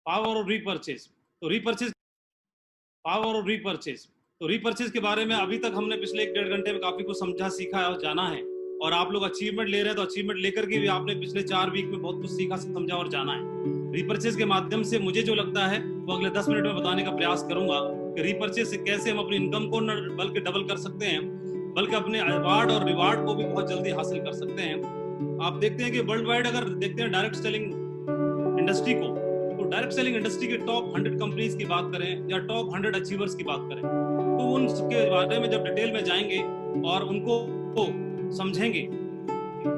Power of repurchase. तो repurchase, power of repurchase, तो repurchase के बारे में अभी तक हमने पिछले 1-1.5 घंटे में काफी कुछ समझा, सीखा है और जाना है। और आप लोग अचीवमेंट ले रहे हैं तो अचीवमेंट लेकर के भी आपने पिछले 4 वीक में बहुत कुछ सीखा, समझा और जाना है। रीपर्चेज के माध्यम से मुझे जो लगता है वो अगले 10 मिनट में बताने का प्रयास करूंगा कि रीपर्चेज से कैसे हम अपनी इनकम को न बल्कि डबल कर सकते हैं, बल्कि अपने अवार्ड और रिवार्ड को भी बहुत जल्दी हासिल कर सकते हैं। आप देखते हैं कि वर्ल्ड वाइड अगर देखते हैं डायरेक्ट सेलिंग इंडस्ट्री को, तो डायरेक्ट सेलिंग इंडस्ट्री के टॉप 100 कंपनीज की बात करें या टॉप 100 अचीवर्स की बात करें, तो उनके बारे में जब डिटेल में जाएंगे और उनको समझेंगे,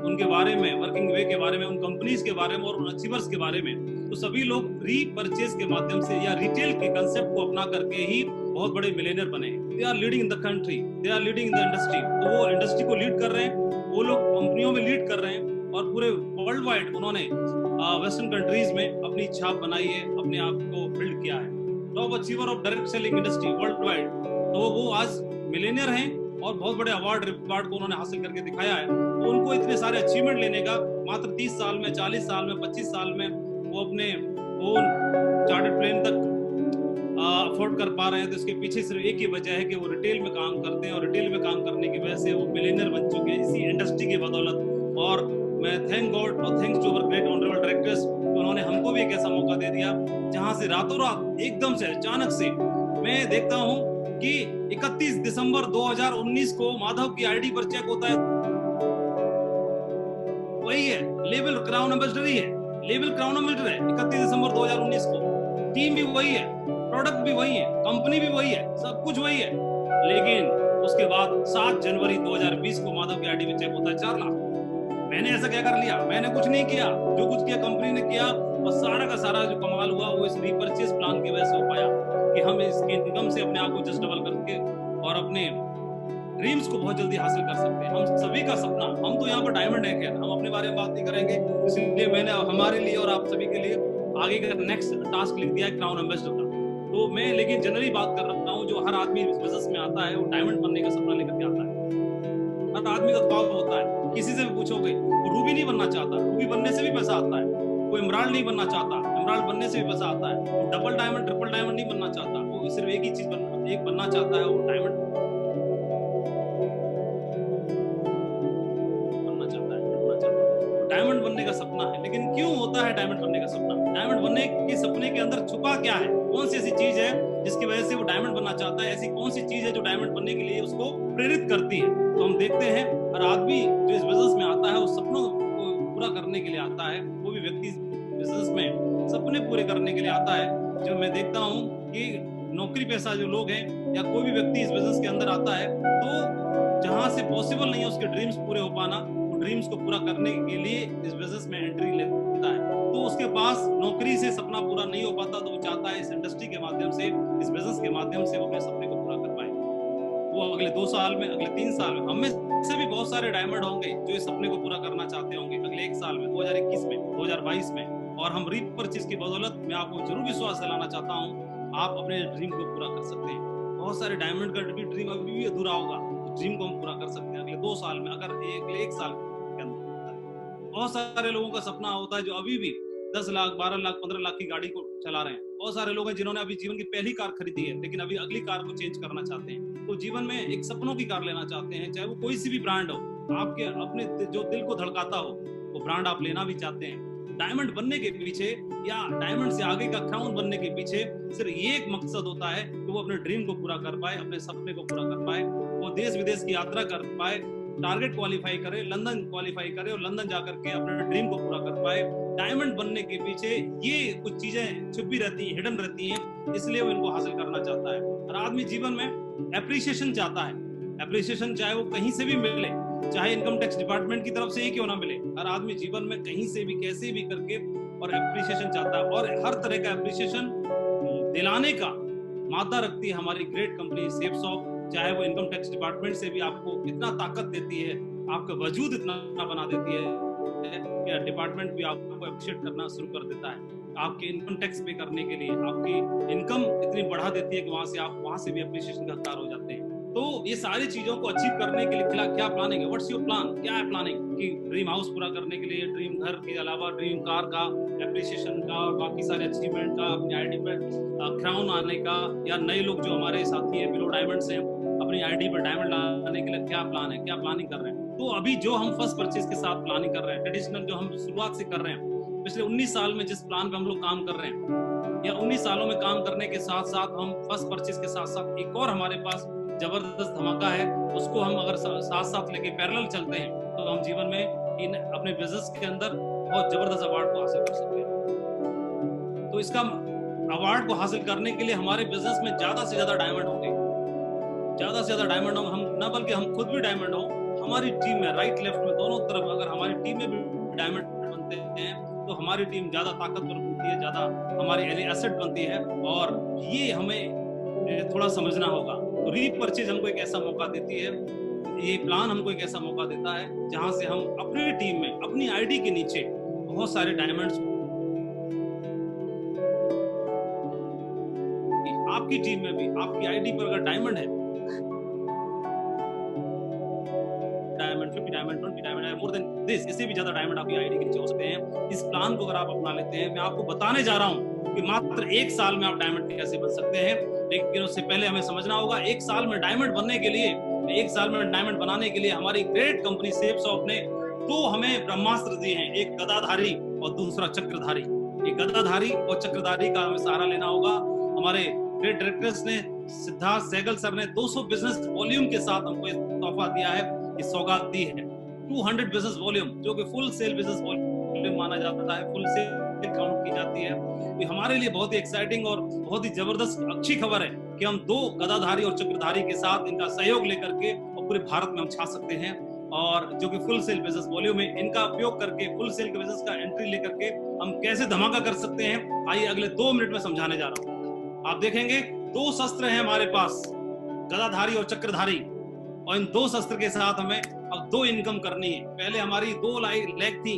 उनके बारे में, वर्किंग वे के बारे में, उन कंपनीज के बारे में और उन अचीवर्स के बारे में, तो सभी लोग रीपर्चेज के माध्यम से या रिटेल के कंसेप्ट को अपना करके ही बहुत बड़े मिलियनर बने। They are leading in the country, they are leading in the industry. तो वो इंडस्ट्री को लीड कर रहे हैं, वो लोग कंपनियों में लीड कर रहे हैं और पूरे वर्ल्ड वाइड उन्होंने वेस्टर्न कंट्रीज में अपनी छाप बनाई है, अपने आप को बिल्ड किया है। Top achiever of direct selling industry world wide, तो वो आज मिलियनियर हैं और बहुत बड़े अवार्ड रिवार्ड को उन्होंने हासिल करके दिखाया है। तो उनको इतने सारे अचीवमेंट लेने का मात्र 30 साल में, 40 साल में, 25 साल में वो अपने ओन चार्टर्ड प्लेन तक अफोर्ड कर पा रहे हैं। तो इसके पीछे सिर्फ एक ही वजह है कि वो रिटेल में काम करते हैं और रिटेल में काम करने की वजह से वो मिलियनियर बन चुके हैं इसी इंडस्ट्री की बदौलत। और मैं थैंक गॉड और thanks to our great honourable directors, उन्होंने हमको भी एक ऐसा मौका दे दिया जहां से रातों रात एकदम से अचानक से मैं देखता हूं कि 31 दिसंबर 2019 को माधव की आईडी पर चेक होता है, वही है, लेवल क्राउन एम्बेसडर ही है, लेवल क्राउन एम्बेसडर है 31 दिसंबर 2019 को। टीम भी वही है, प्रोडक्ट भी वही है, कंपनी भी वही है, सब कुछ वही है। लेकिन उसके बाद 7 जनवरी 2020 को माधव की आईडी में चेक होता है 4 लाख। मैंने ऐसा क्या कर लिया? मैंने कुछ नहीं किया, जो कुछ किया कंपनी ने किया, और सारा का सारा जो कमाल हुआ वो इस रीपर्चेज प्लान की वजह से हो पाया कि हम इसकी इनकम से अपने आप को जस्ट डबल करके और अपने ड्रीम्स को बहुत जल्दी हासिल कर सकते हैं। हम सभी का सपना, हम तो यहाँ पर डायमंड है, खैर हम अपने बारे में बात नहीं करेंगे, इसलिए मैंने हमारे लिए और आप सभी के लिए आगे का नेक्स्ट टास्क लिख दिया है क्राउन एम्बेसडर का। तो मैं लेकिन जनरली बात कर रहा हूँ, जो हर आदमी बिजनेस में आता है वो डायमंड बनने का सपना लेकर के आता है। हर आदमी का ख्वाब होता है, किसी से भी पूछोगे वो रूबी नहीं बनना चाहता, रूबी बनने से भी पैसा आता है। कोई इमराल्ड नहीं बनना चाहता, इमराल्ड बनने से भी पैसा आता है। वो डबल डायमंड, ट्रिपल डायमंड नहीं बनना चाहता, वो सिर्फ एक ही चीज बनना चाहता है, वो डायमंड बनना चाहता है। डायमंड बनने का सपना है, लेकिन क्यों होता है डायमंड बनने का सपना? डायमंड बनने के सपने के अंदर छुपा क्या है? कौन सी ऐसी चीज है जिसकी वजह से वो डायमंड बनना चाहता है? ऐसी कौन सी चीज है जो डायमंड बनने के लिए उसको प्रेरित करती है? तो हम देखते हैं हर आदमी जो इस बिजनेस में आता है वो सपनों को पूरा करने के लिए आता है। कोई भी व्यक्ति बिजनेस में सपने पूरे करने के लिए आता है। जो मैं देखता हूँ कि नौकरी पेशा जो लोग हैं या कोई भी व्यक्ति इस बिजनेस के अंदर आता है, तो जहां से पॉसिबल नहीं है उसके ड्रीम्स पूरे हो पाना, वो ड्रीम्स को पूरा करने के लिए इस बिजनेस में एंट्री लेता है। तो उसके पास नौकरी से सपना पूरा नहीं हो पाता, तो वो चाहता है इस इंडस्ट्री के माध्यम से, इस बिजनेस के माध्यम से वो अपने सपने को पूरा कर पाए। वो अगले 2 साल में, अगले 3 साल में, हम में से भी बहुत सारे डायमंड होंगे जो इस सपने को पूरा करना चाहते होंगे अगले 1 साल में, 2021 में, 2022 में। और हम रीपर्चेज की बदौलत मैं आपको जरूर विश्वास दिलाना चाहता हूँ, आप अपने ड्रीम को पूरा कर सकते हैं। बहुत सारे डायमंड का भी ड्रीम अभी भी अधूरा होगा, उस ड्रीम को हम पूरा कर सकते हैं अगले 2 साल में, अगर अगले 1 साल के अंदर। बहुत सारे लोगों का सपना होता है जो अभी भी 10 लाख, 12 लाख, 15 लाख की गाड़ी को चला रहे हैं। बहुत सारे लोग हैं जिन्होंने अभी जीवन की पहली कार खरीदी है, लेकिन अभी अगली कार को चेंज करना चाहते हैं। तो जीवन में एक सपनों की कार लेना चाहते हैं, चाहे वो कोई सी भी ब्रांड हो, आपके अपने जो दिल को धड़काता हो वो ब्रांड आप लेना भी चाहते हैं। डायमंड बनने के पीछे या डायमंड से आगे का क्राउन बनने के पीछे सिर्फ ये एक मकसद होता है कि वो अपने ड्रीम को पूरा कर पाए, अपने सपने को पूरा कर पाए, वो देश विदेश की यात्रा कर पाए, टारगेट क्वालिफाई करे, लंदन क्वालिफाई करे और लंदन जाकर के अपने ड्रीम को पूरा कर पाए। डायमंड बनने के पीछे ये कुछ चीजें छुपी रहती हैं, हिडन रहती हैं, इसलिए वो इनको हासिल करना चाहता है। और आदमी जीवन में एप्रिसिएशन चाहता है, एप्रिसिएशन चाहे वो कहीं से भी मिले, चाहे इनकम टैक्स डिपार्टमेंट की तरफ से ही क्यों ना मिले, हर आदमी जीवन में कहीं से भी कैसे भी करके और एप्रिसिएशन चाहता है। और हर तरह का एप्रिसिएशन दिलाने का मादा रखती है हमारी ग्रेट कंपनी सेफसॉफ्ट। चाहे वो इनकम टैक्स डिपार्टमेंट से भी आपको इतना ताकत देती है, आपका वजूद इतना बना देती है कि डिपार्टमेंट भी आपको अप्रिशिएट करना शुरू कर देता है। आपके इनकम टैक्स पे करने के लिए आपकी इनकम इतनी बढ़ा देती है कि वहां से भी अप्रिशिएशन का हकदार हो जाते हैं। तो ये सारी चीजों को अचीव करने के लिए क्या प्लानिंग है? What's your plan? क्या है प्लानिंग? कि ड्रीम हाउस पूरा करने के लिए, ड्रीम घर के अलावा ड्रीम कार का एप्रिसिएशन का और बाकी सारे अचीवमेंट का, अपनी आईडी पर क्राउन आने का, या नए लोग जो हमारे साथी हैं बिलो डायमंड्स हैं अपनी आईडी पर डायमंड लाने के लिए क्या प्लान है, क्या प्लानिंग कर रहे हैं? तो अभी जो हम फर्स्ट परचेज के साथ प्लानिंग कर रहे हैं, ट्रेडिशनल जो हम शुरुआत से कर रहे हैं, पिछले 19 साल में जिस प्लान पे हम लोग काम कर रहे हैं, या 19 सालों में काम करने के साथ साथ हम फर्स्ट परचेज के साथ साथ एक और हमारे पास जबरदस्त धमाका है, उसको हम अगर साथ साथ लेके पैरेलल चलते हैं तो हम जीवन में इन अपने बिजनेस के अंदर बहुत जबरदस्त अवार्ड को हासिल कर सकते हैं। तो इसका अवार्ड को हासिल करने के लिए हमारे बिजनेस में ज्यादा से ज्यादा डायमंड होंगे, ज्यादा से ज्यादा डायमंड होंगे। हम न बल्कि हम खुद भी डायमंड हो, हमारी टीम में राइट लेफ्ट में दोनों तरफ अगर हमारी टीम में भी डायमंड बनते हैं तो हमारी टीम ज्यादा ताकतवर बनती है, ज्यादा हमारी एसेट बनती है। और ये हमें थोड़ा समझना होगा। तो रीपरचेज हमको एक ऐसा मौका देती है, ये प्लान हमको एक ऐसा मौका देता है जहां से हम अपनी टीम में अपनी आईडी के नीचे बहुत सारे डायमंड्स, आपकी टीम में भी आपकी आईडी पर अगर डायमंड है, डायमंड 50 डायमंड 20 डायमंड है, मोर देन दिस, इससे भी ज्यादा डायमंड आपकी आईडी के नीचे हो सकते हैं। इस प्लान को अगर आप अपना लेते हैं, मैं आपको बताने जा रहा हूं कि मात्र 1 साल में आप डायमंड कैसे बन सकते हैं। लेकिन उससे पहले हमें समझना होगा 1 साल में डायमंड बनने के लिए, 1 साल में डायमंड बनाने के लिए हमारी ग्रेट कंपनी शेपसॉफ्ट ने 2 हमें ब्रह्मास्त्र दिए हैं, एक गदाधारी और दूसरा चक्रधारी। एक गदाधारी और चक्रधारी का हमें सहारा लेना होगा। हमारे ग्रेट डायरेक्टर्स ने, सिद्धार्थ सहगल सर ने 200 बिजनेस वॉल्यूम के साथ हमको तोहफा दिया है, इस सौगात दी है। 200 बिजनेस वॉल्यूम जो कि फुल सेल बिजनेस वॉल्यूम माना जाता है, फुल सेल काउंट की जाती है। तो हमारे लिए बहुत ही एक्साइटिंग और बहुत ही जबरदस्त अच्छी खबर है कि हम 2 गदाधारी और चक्रधारी के साथ इनका सहयोग लेकर के और पूरे भारत में हम छा सकते हैं। और जो कि फुल सेल बिजनेस वॉल्यूम है, इनका उपयोग करके फुल सेल के बिजनेस का एंट्री लेकर के हम कैसे धमाका कर सकते हैं, आइए अगले 2 मिनट में समझाने जा रहा हूँ। आप देखेंगे 2 शस्त्र हैं हमारे पास, गदाधारी और चक्रधारी, और इन 2 शस्त्र के साथ हमें अब 2 इनकम करनी है। पहले हमारी 2 लेग थी,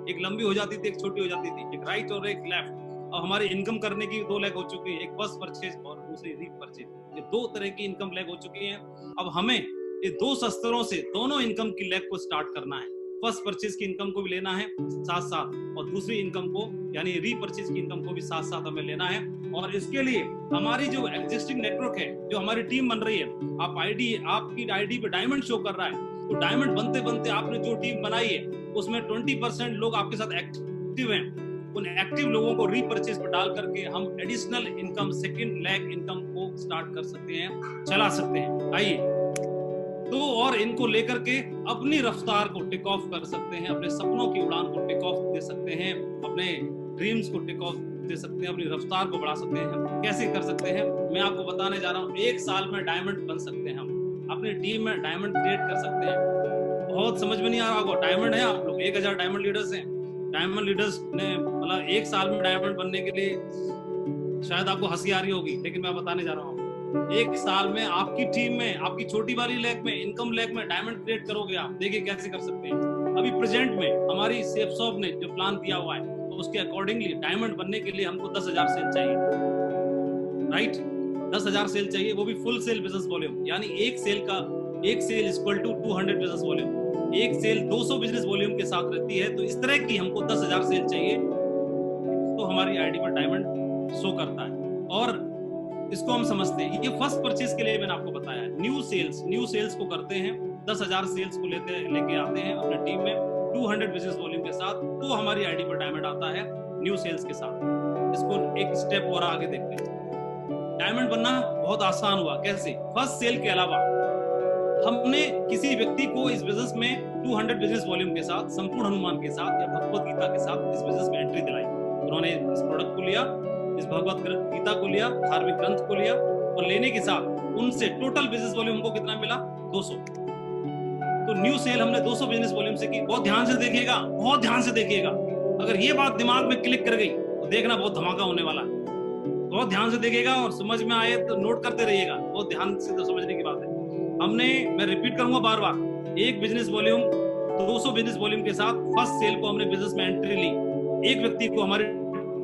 एक लंबी हो जाती थी, एक छोटी हो जाती थी, एक राइट और एक लेफ्ट। अब हमारी इनकम करने की 2 लेग हो चुकी है, एक फर्स्ट परचेज और दूसरी रीपरचेज। ये 2 तरह की इनकम लेग हो चुकी है। अब हमें ये 2 शस्त्रों से दोनों इनकम की लेग को स्टार्ट करना है। फर्स्ट परचेज की इनकम को भी लेना है साथ साथ, और दूसरी इनकम को यानी रीपरचेज की इनकम को भी साथ साथ हमें लेना है। और इसके लिए हमारी जो एग्जिस्टिंग नेटवर्क है, जो हमारी टीम बन रही है, आपकी आईडी पे डायमंड शो कर रहा है, तो डायमंड बनते बनते आपने जो टीम बनाई है उसमें 20% लोग आपके साथ एक्टिव हैं। उन एक्टिव लोगों को रीपरचेज पर डाल करके हम additional income, second leg income को स्टार्ट कर सकते हैं, चला सकते हैं। आइए तो और इनको लेकर के अपनी रफ्तार को टेक ऑफ कर सकते हैं, अपने सपनों की उड़ान को टेक ऑफ दे सकते हैं, अपने ड्रीम्स को टेक ऑफ दे सकते हैं, अपनी रफ्तार को बढ़ा सकते हैं। कैसे कर सकते हैं मैं आपको बताने जा रहा हूँ। 1 साल में डायमंड बन सकते हैं, हम अपनी टीम में डायमंड क्रिएट कर सकते हैं। बहुत समझ में नहीं आ रहा होगा, डायमंड है आप लोग, 1000 डायमंड लीडर्स हैं। डायमंड लीडर्स ने मतलब 1 साल में डायमंड बनने के लिए शायद आपको हंसी आ रही होगी, लेकिन मैं बताने जा रहा हूँ 1 साल में आपकी टीम में, आपकी छोटी वाली लेग में, इनकम लेग में डायमंड क्रिएट करोगे आप। देखिए कैसे कर सकते हैं। अभी प्रेजेंट में हमारी शेपसॉफ्ट ने जो प्लान दिया हुआ है, तो उसके अकॉर्डिंगली डायमंड बनने के लिए हमको 10,000 सेल चाहिए, राइट? 10,000 सेल चाहिए, वो भी फुल सेल बिजनेस वॉल्यूम, यानी एक sale equal to 200 business volume. एक सेल 200 बिजनेस वॉल्यूम के साथ रहती है, तो इस तरह की हमको 10,000 सेल चाहिए, तो हमारी आईडी पर डायमंड शो करता है। और इसको हम समझते हैं, ये फर्स्ट परचेज के लिए मैंने आपको बताया है। न्यू सेल्स को करते हैं, 10,000 सेल्स को लेके आते हैं अपने टीम में 200 बिजनेस वॉल्यूम के साथ, तो हमारी आईडी पर डायमंड आता है न्यू सेल्स के साथ। इसको एक स्टेप और आगे देखते हैं। डायमंड बनना बहुत आसान हुआ, कैसे? फर्स्ट सेल के अलावा हमने किसी व्यक्ति को इस बिजनेस में 200 बिजनेस वॉल्यूम के साथ, संपूर्ण हनुमान के साथ या भगवत गीता के साथ इस बिजनेस में एंट्री दिलाई। उन्होंने इस प्रोडक्ट को लिया, इस भगवत गीता को लिया, धार्मिक ग्रंथ को लिया, और लेने के साथ उनसे टोटल बिजनेस वॉल्यूम हमको कितना मिला? 200। तो न्यू सेल हमने 200 बिजनेस वॉल्यूम से की। बहुत ध्यान से देखिएगा, बहुत ध्यान से देखिएगा। अगर ये बात दिमाग में क्लिक कर गई तो देखना बहुत धमाका होने वाला है। बहुत ध्यान से देखिएगा और समझ में आए तो नोट करते रहिएगा। बहुत ध्यान से तो समझने की बात है। मैं रिपीट करूंगा बार बार, एक बिजनेस वॉल्यूम 200 बिजनेस वॉल्यूम के साथ फर्स्ट सेल को हमने बिजनेस में एंट्री ली। एक व्यक्ति को, हमारे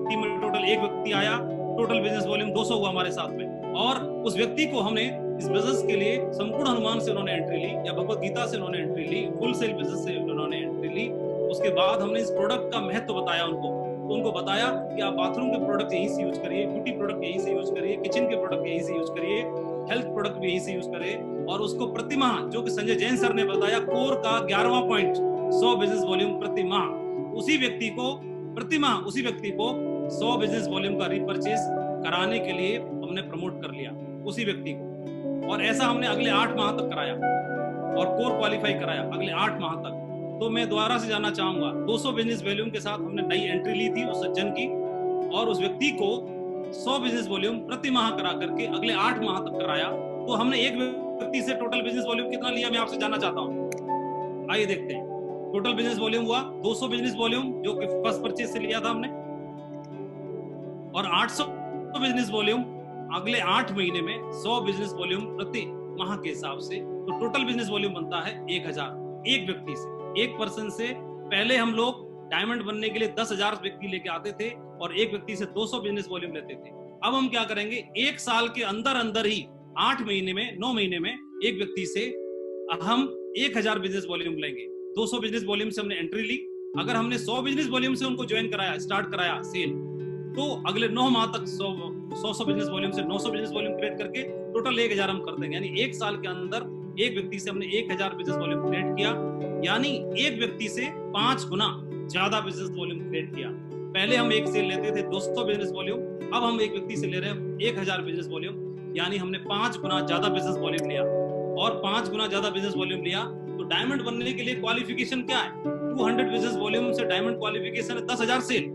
टीम में टोटल एक व्यक्ति आया, टोटल बिजनेस वॉल्यूम 200 हुआ हमारे साथ में, और उस व्यक्ति को हमने इस बिजनेस के लिए संपूर्ण हनुमान से उन्होंने एंट्री ली या भगवत गीता से उन्होंने एंट्री ली, फुल सेल बिजनेस से उन्होंने एंट्री ली। उसके बाद हमने इस प्रोडक्ट का महत्व बताया उनको, तो उनको बताया कि आप बाथरूम के प्रोडक्ट यहीं से यूज करिए, ब्यूटी प्रोडक्ट यहीं से यूज करिए, किचन के प्रोडक्ट यहीं से यूज करिए, हेल्थ प्रोडक्ट भी यहीं से यूज करें। और उसको प्रति माह, जो कि संजय जैन सर ने बताया, कोर का 11वां पॉइंट 100 बिजनेस वॉल्यूम प्रति माह, उसी व्यक्ति को प्रति माह उसी व्यक्ति को 100 बिजनेस वॉल्यूम का रीपरचेज कराने के लिए हमने प्रमोट कर लिया उसी व्यक्ति को। और ऐसा हमने अगले 8 माह तक कराया और कोर क्वालिफाई कराया अगले 8 माह तक। तो मैं दोबारा से जानना चाहूंगा, 200 बिजनेस वॉल्यूम के साथ हमने नई एंट्री ली थी उस सज्जन की, और उस व्यक्ति को 100 बिजनेस वॉल्यूम प्रति माह करा करके अगले 8 माह तक कराया। तो हमने एक व्यक्ति से टोटल बिजनेस वॉल्यूम कितना लिया, मैं आपसे जानना चाहता हूं। आइए देखते हैं। टोटल बिजनेस वॉल्यूम हुआ 200 बिजनेस वॉल्यूम, जो कि फर्स्ट परचेज से लिया था हमने, और 800 बिजनेस वॉल्यूम अगले 8 महीने में 100 बिजनेस वॉल्यूम प्रति माह के हिसाब से। तो टोटल बिजनेस वॉल्यूम बनता है 1000 एक व्यक्ति से, एक पर्सन से। पहले हम लोग डायमंड बनने के लिए 10,000 व्यक्ति लेके आते थे और एक व्यक्ति से 200 बिजनेस वॉल्यूम लेते थे। अब हम क्या करेंगे, एक साल के अंदर अंदर ही 8 महीने में 9 महीने में एक व्यक्ति से हम 1000 बिजनेस वॉल्यूम लेंगे। 200 बिजनेस वॉल्यूम से हमने एंट्री ली। अगर हमने 100 बिजनेस वॉल्यूम से उनको ज्वाइन कराया, स्टार्ट कराया सेल, तो अगले 9 माह तक 100 बिजनेस वॉल्यूम से 900 बिजनेस वॉल्यूम क्रिएट करके टोटल 1000 हम कर देंगे। यानी एक साल के अंदर एक व्यक्ति से हमने 1000 बिजनेस वॉल्यूम क्रिएट किया, यानी एक व्यक्ति से 5 गुना ज्यादा बिजनेस वॉल्यूम क्रिएट किया। पहले हम एक सेल लेते थे 200 बिजनेस वॉल्यूम, अब हम एक व्यक्ति से ले रहे हैं 1000 बिजनेस वॉल्यूम, यानी हमने 5 गुना ज्यादा बिजनेस वॉल्यूम लिया। और 5 गुना ज्यादा बिजनेस वॉल्यूम लिया तो डायमंड बनने के लिए क्वालिफिकेशन क्या है, 200 बिजनेस वॉल्यूम से डायमंड क्वालिफिकेशन है 10,000 सेल।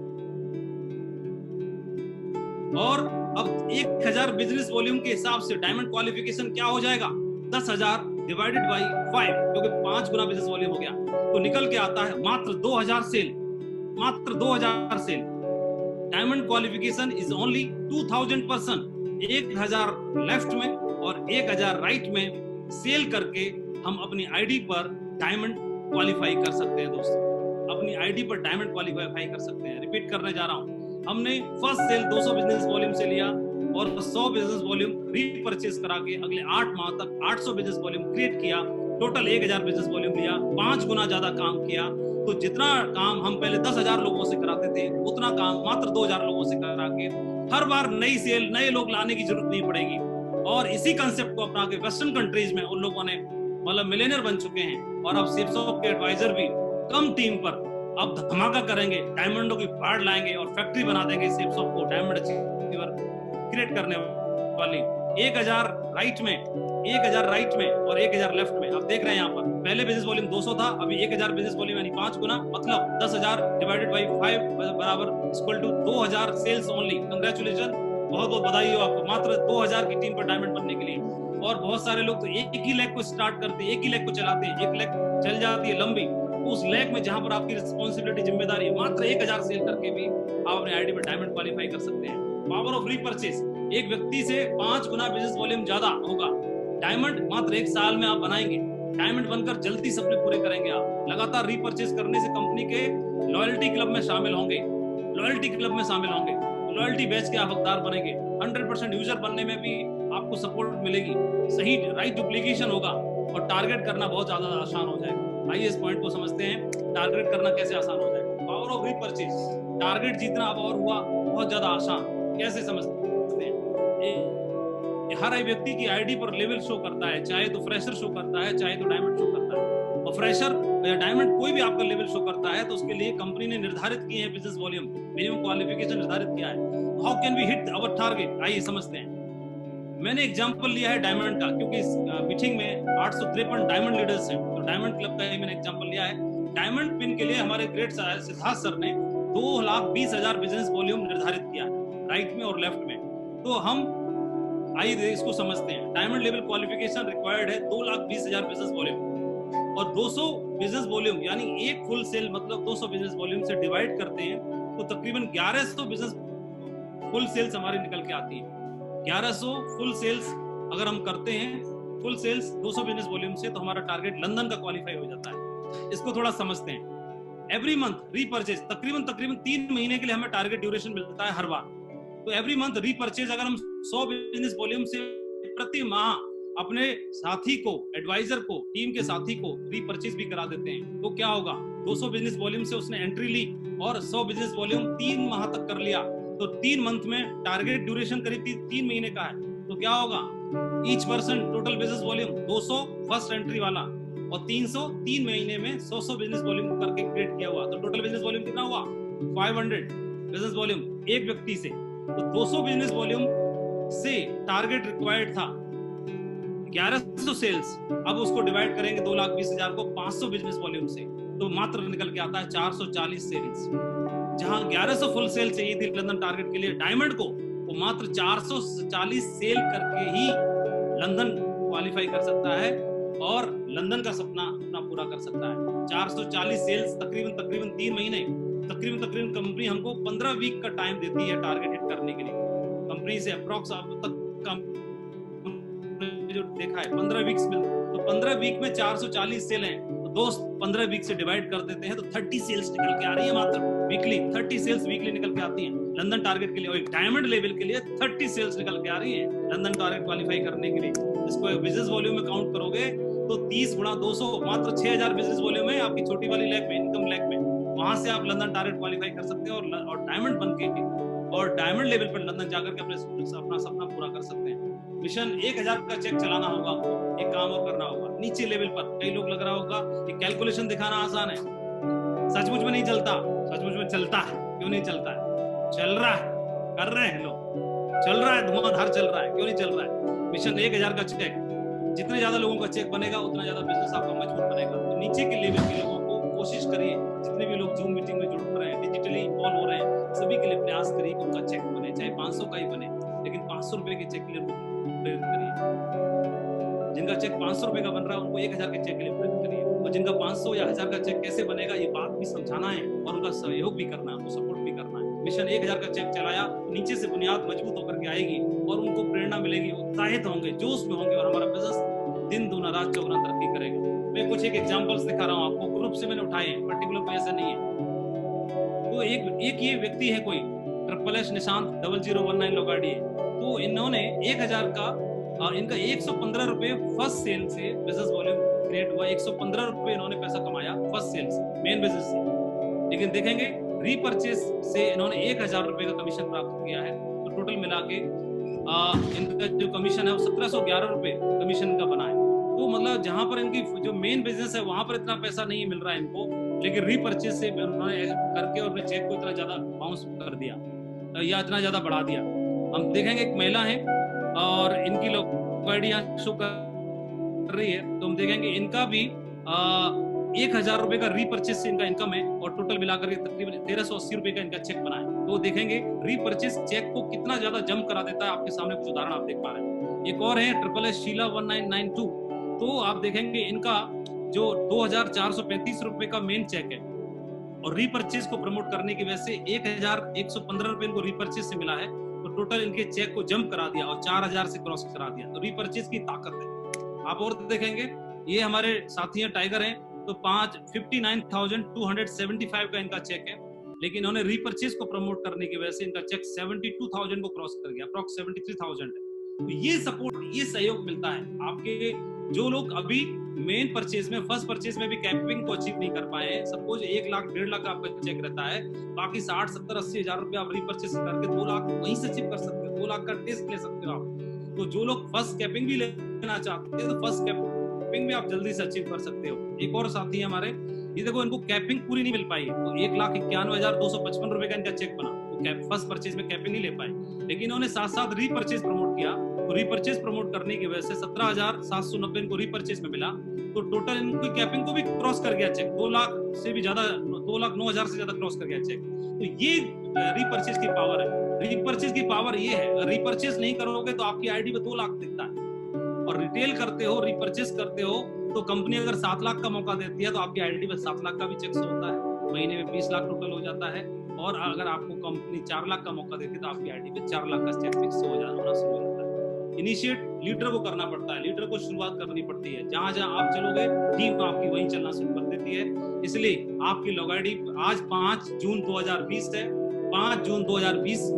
और अब 1000 बिजनेस वॉल्यूम के हिसाब से डायमंड क्वालिफिकेशन क्या हो जाएगा, 10,000 डिवाइडेड बाई 5, जो कि 5 गुना बिजनेस वॉल्यूम हो गया। तो निकल के आता है मात्र 2000 सेल, मात्र 2000 sale. Diamond qualification is only 2000 person. 1000 left में और 1000 राइट में सेल करके हम अपनी आईडी पर डायमंड क्वालिफाई कर सकते हैं दोस्तों, अपनी आईडी पर डायमंड क्वालिफाई कर सकते हैं। रिपीट करने जा रहा हूं, हमने फर्स्ट सेल 200 बिजनेस वॉल्यूम से लिया और 100 बिजनेस वॉल्यूम रीपरचेज करा के अगले 8 माह तक 800 बिजनेस वॉल्यूम क्रिएट किया, टोटल 1000 बिजनेस वॉल्यूम लिया, 5 गुना ज्यादा काम किया। तो जितना काम हम पहले 10,000 लोगों से कराते थे, उतना काम मात्र 2000 लोगों से करा के हर बार नई सेल, नए लोग लाने की जरूरत नहीं पड़ेगी। और इसी कंसेप्ट को अपना के वेस्टर्न कंट्रीज में उन लोगों ने मतलब मिलियनर बन चुके हैं। और अब सिप्सॉफ्ट के एडवाइजर भी कम टीम पर अब धमाका करेंगे, डायमंडों की बाढ़ लाएंगे और फैक्ट्री बना देंगे सिप्सॉफ्ट को डायमंड अचीवर क्रिएट करने वाली। 1000 राइट में, 1000 राइट में और 1000 लेफ्ट में। आप देख रहे हैं यहाँ पर पहले बिजनेस वॉल्यूम 200 था, अभी 1000 बिजनेस वॉल्यूम यानी 5 गुना, मतलब 10,000 डिवाइडेड बाई 5 बराबर equal to 2000 sales only. Congratulation, बहुत बहुत बधाई हो आपको, मात्र 2000 की टीम पर डायमंड बनने के लिए। और बहुत सारे लोग तो एक ही लेग को स्टार्ट करते हैं, एक ही लेग को चलाते हैं, एक लेग चल जाती है लंबी, उस लेग में जहां पर आपकी रिस्पॉन्सिबिलिटी, जिम्मेदारी है, मात्र 1000 सेल करके भी आप अपने आईडी पर डायमंड क्वालिफाई कर सकते हैं। पावर ऑफ रीपरचेज, एक व्यक्ति से 5 गुना बिजनेस वॉल्यूम ज्यादा होगा। डायमंड मात्र 1 साल में आप बनाएंगे, डायमंड बनकर जल्दी सपने पूरे करेंगे आप। लगातार रीपरचेज करने से कंपनी के लॉयल्टी क्लब में शामिल होंगे, लॉयल्टी क्लब में शामिल होंगे, लॉयल्टी बैच के आप हकदार बनेंगे। 100% यूजर बनने में भी आपको सपोर्ट मिलेगी, सही राइट डुप्लीकेशन होगा और टारगेट करना बहुत ज्यादा आसान हो जाएगा। आइए इस पॉइंट को समझते हैं, टारगेट करना कैसे आसान हो जाएगा। पावर ऑफ रीपरचेज, टारगेट जीतना अब और हुआ बहुत ज्यादा आसान, कैसे समझते हैं। हर एक व्यक्ति की आईडी पर लेवल शो करता है, चाहे तो फ्रेशर शो करता है, चाहे तो डायमंड शो करता है। और फ्रेशर या डायमंड कोई भी आपका लेवल शो करता है तो उसके लिए कंपनी ने निर्धारित किए हैं बिजनेस वॉल्यूम, मिनिमम क्वालिफिकेशन निर्धारित किया है। How can we hit our target, आइए समझते हैं। मैंने एग्जांपल लिया है डायमंड का, क्योंकि इस मीटिंग में 853 डायमंड लीडर्स हैं, तो डायमंड क्लब का ही मैंने एग्जांपल लिया है। डायमंड पिन के लिए हमारे ग्रेट सिद्धार्थ सर ने 2,20,000 बिजनेस वॉल्यूम निर्धारित किया है, राइट में और लेफ्ट में। तो हम आइए इसको समझते हैं। डायमंड लेवल क्वालिफिकेशन रिक्वायर्ड है 2,20,000 बिजनेस वॉल्यूम, और 200 बिजनेस वॉल्यूम यानी एक फुल सेल मतलब 200 बिजनेस वॉल्यूम से डिवाइड करते हैं तो तकरीबन 1100 बिजनेस फुल सेल्स हमारी निकल के आती है। 1100 फुल सेल्स अगर हम करते हैं, फुल सेल्स 200 बिजनेस वॉल्यूम से, तो हमारा टारगेट लंदन का क्वालिफाई हो जाता है। इसको थोड़ा समझते हैं। एवरी मंथ रीपरचेज, तकरीबन 3 महीने के लिए हमें टारगेट ड्यूरेशन मिलता है हर बार। तो एवरी मंथ रीपरचेज अगर हम 100 बिजनेस वॉल्यूम से प्रति माह अपने साथी को, एडवाइजर को, टीम के साथी को रीपर्चेज भी करा देते हैं, तो क्या होगा? 200 बिजनेस वॉल्यूम से उसने एंट्री ली और 100 बिजनेस वॉल्यूम 3 माह तक कर लिया, तो 3 मंथ में टारगेट ड्यूरेशन करीब 3 महीने का है, तो क्या होगा? Each person total business volume 200 first entry वाला और 300 3 महीने में 100 बिजनेस वॉल्यूम करके क्रिएट किया हुआ, तो टोटल बिजनेस वॉल्यूम कितना हुआ? 500 बिजनेस वॉल्यूम एक व्यक्ति से। तो 200 बिजनेस वॉल्यूम से टारगेट रिक्वायर्ड था 1100 सेल्स, अब उसको डिवाइड करेंगे 2,20,000 को 500 बिजनेस वॉल्यूम से, तो मात्र निकल के आता है 440 सेल्स। जहां 1100 फुल सेल चाहिए थी लंदन टारगेट के लिए डायमंड को, वो मात्र 440 सेल करके ही लंदन क्वालिफाई कर सकता है और लंदन का सपना अपना पूरा कर सकता है। 440 सेल्स तकरीबन 3 महीने, तकरीबन कंपनी हमको 15 वीक का टाइम देती है टारगेट हिट करने के लिए। कंपनी से अप्रॉक्स अब तक जो देखा है 15 वीक्स में, तो 15 वीक में 440 सेल हैं, तो दोस्त 15 वीक से डिवाइड कर देते हैं तो 30 सेल्स निकल के आ रही है मात्र वीकली। 30 सेल्स वीकली निकल के आती हैं लंदन टारगेट के लिए, और एक डायमंड लेवल के लिए 30 सेल्स निकल के आ रही है लंदन टारगेट क्वालिफाई करने के लिए। इसको बिजनेस वॉल्यूम में काउंट करोगे तो 30 गुणा 200 मात्र 6000 बिजनेस वॉल्यूम है आपकी छोटी वाली लैब में, इनकम लैब में, वहां से आप लंदन टारगेट क्वालिफाई कर सकते हो और डायमंड बन के और डायमंड लेवल पर लंदन जाकर के अपना सपना पूरा कर सकते हैं। मिशन 1000 का चेक चलाना होगा, एक काम और करना होगा नीचे लेवल पर। कई लोग लग रहा होगा कि कैलकुलेशन दिखाना आसान है, सचमुच में नहीं चलता, सचमुच में चलता है। क्यों नहीं चलता है? चल रहा है, कर रहे हैं लोग, चल रहा है, धुआंधार चल रहा है। क्यों नहीं चल रहा है? मिशन 1000 का चेक, जितने ज्यादा लोगों का चेक बनेगा उतना ज्यादा बिजनेस आपका मजबूत बनेगा। तो नीचे के लेवल के लोगों को कोशिश करिए, जितने भी लोग जूम मीटिंग में जुड़ रहे हैं, डिजिटली इन्वॉल्व हो रहे हैं, सभी के लिए प्रयास करिए कि उनका चेक बने, चाहे 500 का ही बने, लेकिन 500 रुपए के चेक के लिए प्रेरित करिए। जिनका चेक 500 रुपए का बन रहा है उनको 1000 के चेक के लिए प्रेरित करिए, और जिनका 500 या 1000 का चेक कैसे बनेगा ये बात भी समझाना है और उनका सहयोग भी करना है, उनको सपोर्ट भी करना है। मिशन 1000 का चेक चलाया, नीचे से बुनियाद मजबूत होकर के आएगी और उनको प्रेरणा मिलेगी, उत्साहित होंगे, जोश में होंगे और हमारा बिजनेस दिन दूना रात चौगुना तरक्की करेगा। मैं कुछ एक एग्जांपल्स दिखा रहा हूँ आपको, ग्रुप से मैंने उठाए हैं, पर्टिकुलर कोई ऐसा नहीं है। तो एक ये व्यक्ति है कोई SSS निशांत 0019 लोगाड़ी है, तो इन्होंने 1000 का इनका 115 रुपए फर्स्ट सेल से बिजनेस वॉल्यूम क्रिएट हुआ, 115 रुपए इन्होंने पैसा कमाया फर्स्ट सेल से, मेन बिजनेस से। लेकिन देखेंगे रीपरचेज से इन्होंने 1000 रुपए का कमीशन प्राप्त किया है, तो टोटल मिला के इनका जो कमीशन है वो 1711 रुपए कमीशन का बना है। तो मतलब जहां पर इनकी जो मेन बिजनेस है वहां पर इतना पैसा नहीं मिल रहा है इनको, लेकिन रीपरचेज से उन्होंने करके और अपने चेक को इतना ज्यादा बाउंस कर दिया या इतना ज्यादा बढ़ा दिया। हम देखेंगे एक महिला है और इनकी लोग आइडिया शो कर रही है, तो हम देखेंगे इनका भी 1000 रुपए का रीपरचेज से इनका इनकम है और टोटल मिलाकर के तकरीबन 1380 रुपए का इनका चेक बना है। तो देखेंगे रीपरचेज चेक को कितना ज्यादा जम करा देता है। आपके सामने कुछ उदाहरण आप देख पा रहे हैं। एक और है SSS शीला 1992, तो आप देखेंगे इनका जो 2435 रुपए का मेन चेक है और रीपरचेज को प्रमोट करने की वजह से 1115 रुपए इनको रीपरचेज से मिला है, तो टोटल इनके चेक को जंप करा दिया और 4000 से क्रॉस करा दिया। तो रीपरचेज की ताकत है। आप और देखेंगे ये हमारे साथी हैं टाइगर हैं, तो 59,275 का इनका चेक है, लेकिन इन्होंने रीपरचेज को प्रमोट करने की वजह से इनका चेक 72,000 को क्रॉस कर गया, अप्रॉक्स 73,000 है। तो ये सपोर्ट, ये सहयोग मिलता है आपके जो लोग अभी मेन परचेज में, फर्स्ट परचेज में भी कैपिंग को अचीव नहीं कर पाए हैं। सपोज 1 लाख 1.5 लाख का आपका चेक रहता है, बाकी 60, 70, 80 हजार रुपए आप रीपरचेज करके 2 लाख वहीं से अचीव कर सकते हो, 2 लाख का टेस्ट ले सकते हो आप। तो जो लोग फर्स्ट कैपिंग भी लेना चाहते हैं तो फर्स्ट कैपिंग में आप जल्दी से अचीव कर सकते हो। एक और साथी है हमारे, ये देखो इनको कैपिंग पूरी नहीं मिल पाई है, तो 1,91,255 रुपए का इनका चेक बना, तो फर्स्ट परचेज में कैपिंग नहीं ले पाए, लेकिन इन्होंने साथ साथ रीपरचेज प्रमोट किया। तो रीपरचेज प्रमोट करने की वजह से 17,790 इनको रीपरचेज में मिला, तो टोटल इनकी कैपिंग को भी क्रॉस कर गया चेक, 2 लाख से भी ज्यादा, 2,09,000 से ज्यादा क्रॉस कर गया चेक। तो ये रीपरचेज की पावर है। रीपरचेज की पावर ये है, रिपरचेज नहीं करोगे तो आपकी आईडी पे 2 लाख दिखता है, और रिटेल करते हो, रिपरचेज करते हो, तो कंपनी अगर 7 लाख का मौका देती है तो आपकी आईडी पे 7 लाख का भी चेक होता है, महीने में 20 लाख टोटल हो जाता है। और अगर आपको कंपनी 4 लाख का मौका देती है तो आपकी आईडी पे 4 लाख का चेक फिक्स होना शुरू हो जाता है। इनिशिएट लीडर को करना पड़ता है, लीडर को शुरुआत करनी पड़ती है। जहां जहां आप चलोगे टीम आपकी वहीं चलना शुरू कर देती है। इसलिए आपकी लॉग आईडी आज 5 जून 2020 है, 5 जून 2020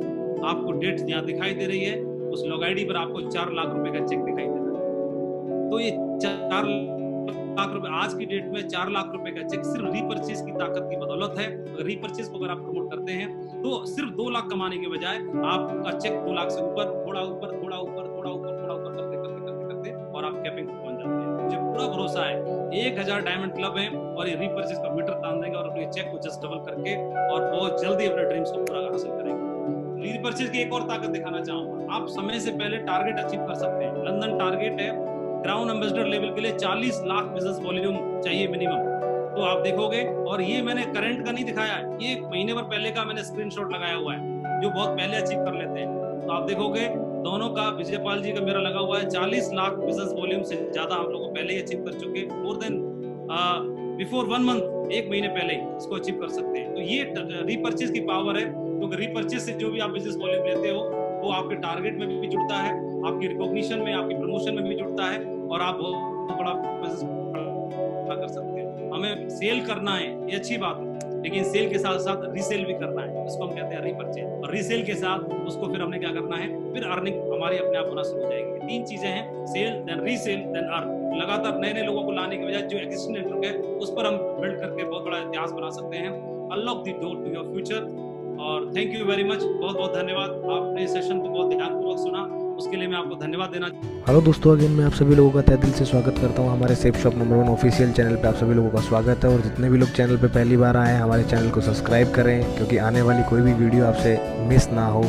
आपको डेट यहाँ दिखाई दे रही है, उस लॉग आईडी पर आपको 4 लाख रुपए का चेक दिखाई दे रहा है। तो ये 4 लाख रुपए आज की डेट में 4 लाख रुपए का चेक सिर्फ रीपर्चेज की ताकत की बदौलत है। अगर रीपर्चेज को अगर आप प्रमोट करते हैं तो सिर्फ 2 लाख कमाने के बजाय आपका चेक 2 लाख से ऊपर थोड़ा ऊपर करते और आप कैपिंग पहुंच जाते हैं। मुझे पूरा भरोसा है 1000 डायमंड क्लब है और ये रीपर्चेज का मीटर तान देंगे और अपने चेक को जस्ट डबल करके और बहुत जल्दी अपने ड्रीम्स को पूरा हासिल करेंगे। रीपर्चेज की एक और ताकत दिखाना चाहूंगा, आप समय से पहले टारगेट अचीव कर सकते हैं। लंदन टारगेट है क्राउन एम्बेसडर लेवल के लिए 40 लाख बिजनेस वॉल्यूम चाहिए मिनिमम। तो आप देखोगे, और ये मैंने करंट का नहीं दिखाया है, ये एक महीने भर पहले का मैंने स्क्रीनशॉट लगाया हुआ है जो बहुत पहले अचीव कर लेते हैं। तो आप देखोगे दोनों का, विजयपाल जी का मेरा लगा हुआ है 40 लाख बिजनेस वॉल्यूम से ज्यादा हम लोग पहले ही अचीव कर चुके, मोर देन बिफोर 1 मंथ, एक महीने पहले इसको अचीव कर सकते हैं। तो ये रीपर्चेज की पावर है, क्योंकि रीपर्चेज से जो भी आप बिजनेस वॉल्यूम लेते हो वो आपके टारगेट में भी जुड़ता है, आपकी रिकॉग्निशन में, आपकी प्रमोशन में भी जुड़ता है और आप बहुत बड़ा बिजनेस कर सकते हैं। हमें सेल करना है, ये अच्छी बात है, लेकिन सेल के साथ साथ रीसेल भी करना है, इसको हम कहते हैं रीपर्चेज। और रीसेल के साथ उसको फिर हमने क्या करना है, फिर अर्निंग हमारी अपने आप होना शुरू हो जाएगी। 3 चीजें हैं, sale then resale then earn. लगातार नए नए लोगों को लाने के बजाय जो एग्जिस्टिंग नेटवर्क है उस पर हम बिल्ड करके बहुत बड़ा इतिहास बना सकते हैं। Unlock the door to your future. और थैंक यू वेरी मच, बहुत बहुत धन्यवाद। आपने सेशन को बहुत ध्यानपूर्वक सुना, उसके लिए मैं आपको धन्यवाद देना। हेलो दोस्तों, अगेन मैं आप सभी लोगों का तहे दिल से स्वागत करता हूं हमारे safe shop number 1 official channel पे। आप सभी लोगों का स्वागत है और जितने भी लोग चैनल पे पहली बार आए हैं हमारे चैनल को सब्सक्राइब करें, क्योंकि आने वाली कोई भी वीडियो आपसे मिस ना हो।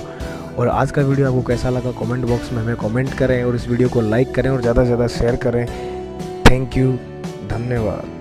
और आज का वीडियो आपको कैसा लगा कमेंट बॉक्स में हमें कमेंट करें और इस वीडियो को लाइक करें और ज़्यादा से ज़्यादा शेयर करें। थैंक यू, धन्यवाद।